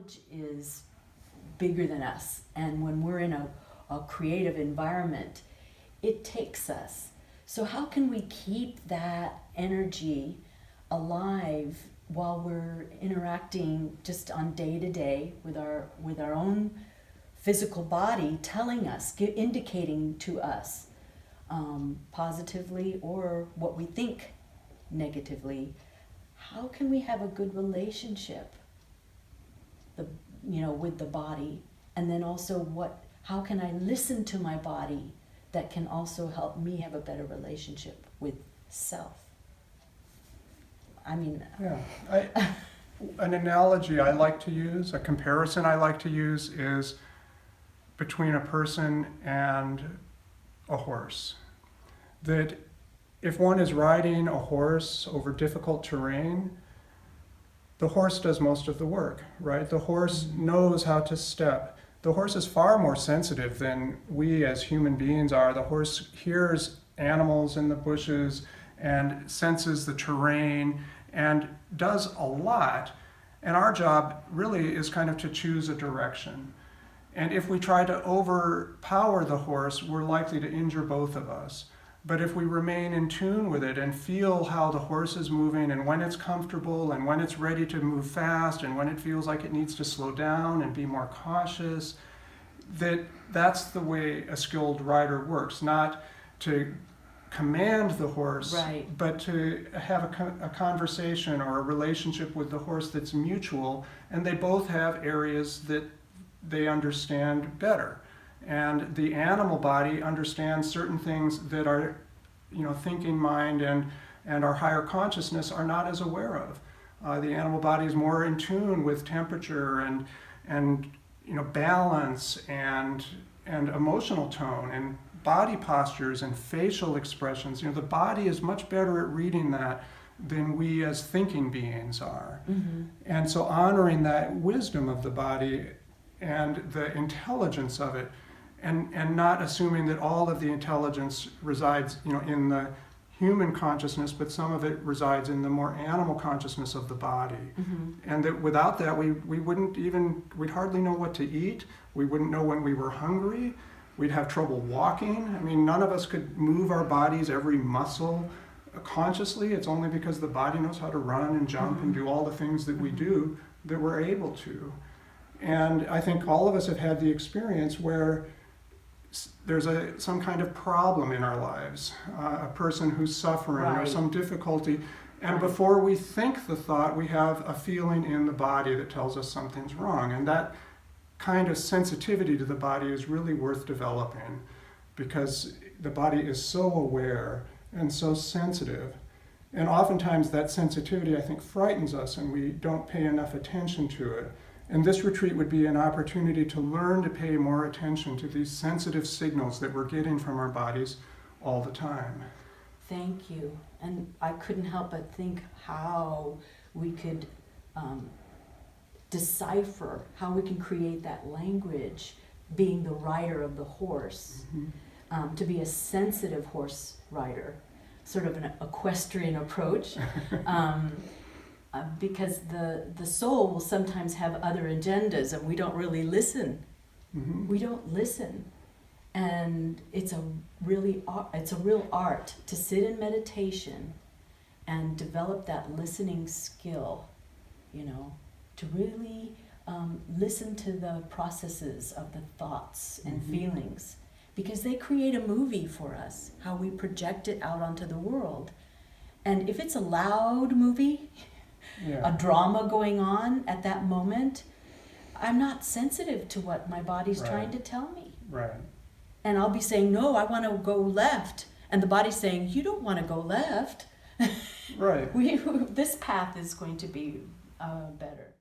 knowledge is bigger than us. And when we're in a creative environment, it takes us. So how can we keep that energy alive while we're interacting just on day to day with our own physical body, telling us, indicating to us positively or what we think negatively? How can we have a good relationship with the body? And then also how can I listen to my body that can also help me have a better relationship with self? I mean, an analogy I like to use, a comparison I like to use, is between a person and a horse. That if one is riding a horse over difficult terrain, the horse does most of the work, right? The horse knows how to step. The horse is far more sensitive than we as human beings are. The horse hears animals in the bushes and senses the terrain and does a lot. And our job really is kind of to choose a direction. And if we try to overpower the horse, we're likely to injure both of us. But if we remain in tune with it and feel how the horse is moving and when it's comfortable and when it's ready to move fast and when it feels like it needs to slow down and be more cautious, that's the way a skilled rider works. Not to command the horse, right, but to have a conversation or a relationship with the horse that's mutual, and they both have areas that they understand better. And the animal body understands certain things that our thinking mind and our higher consciousness are not as aware of. The animal body is more in tune with temperature and balance and emotional tone and body postures and facial expressions. The body is much better at reading that than we as thinking beings are. Mm-hmm. And so honoring that wisdom of the body and the intelligence of it, and not assuming that all of the intelligence resides in the human consciousness, but some of it resides in the more animal consciousness of the body. Mm-hmm. And that without that we'd hardly know what to eat, we wouldn't know when we were hungry, we'd have trouble walking. I mean, none of us could move our bodies, every muscle, consciously. It's only because the body knows how to run and jump Mm-hmm. and do all the things that we Mm-hmm. do that we're able to. And I think all of us have had the experience where there's some kind of problem in our lives, a person who's suffering or Right. some difficulty, and Right. before we think the thought, we have a feeling in the body that tells us something's wrong. And that kind of sensitivity to the body is really worth developing, because the body is so aware and so sensitive. And oftentimes that sensitivity, I think, frightens us and we don't pay enough attention to it. And this retreat would be an opportunity to learn to pay more attention to these sensitive signals that we're getting from our bodies all the time. Thank you. And I couldn't help but think how we could decipher, how we can create that language, being the rider of the horse, to be a sensitive horse rider, sort of an equestrian approach. Because the soul will sometimes have other agendas and we don't really listen. Mm-hmm. We don't listen. And it's a real art to sit in meditation and develop that listening skill, to really listen to the processes of the thoughts and Mm-hmm. feelings, because they create a movie for us, how we project it out onto the world. And if it's a loud movie, a drama going on at that moment, I'm not sensitive to what my body's Right. trying to tell me. Right. And I'll be saying, no, I want to go left. And the body's saying, you don't want to go left. Right. This path is going to be better.